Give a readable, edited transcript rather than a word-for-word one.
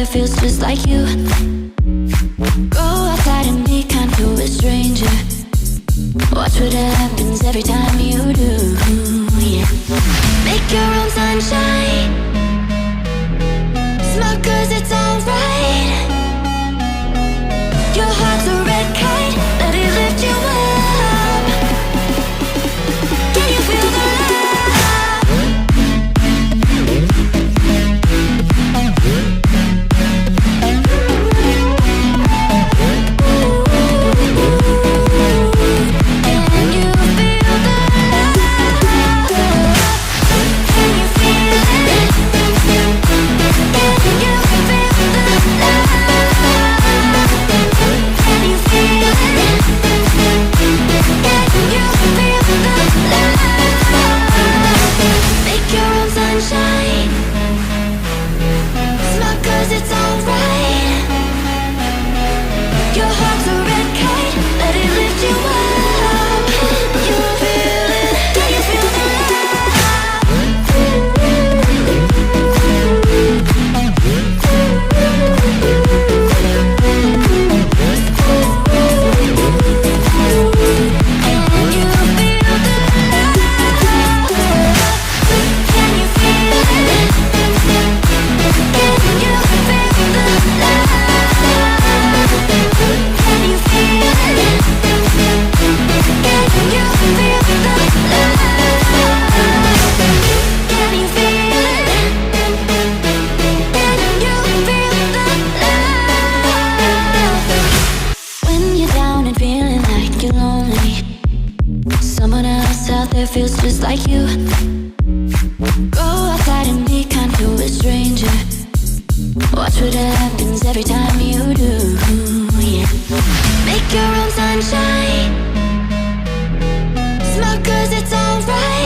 there feels just like you. Go outside and be kind to a stranger. Watch what happens every time you do, yeah. Make your own sunshine. Smile cause it's alright. Your heart's a red kite, let it lift you up. Can you feel the feels just like you. Go outside and be kind to a stranger. Watch what happens every time you do, yeah. Make your own sunshine. Smile cause it's alright.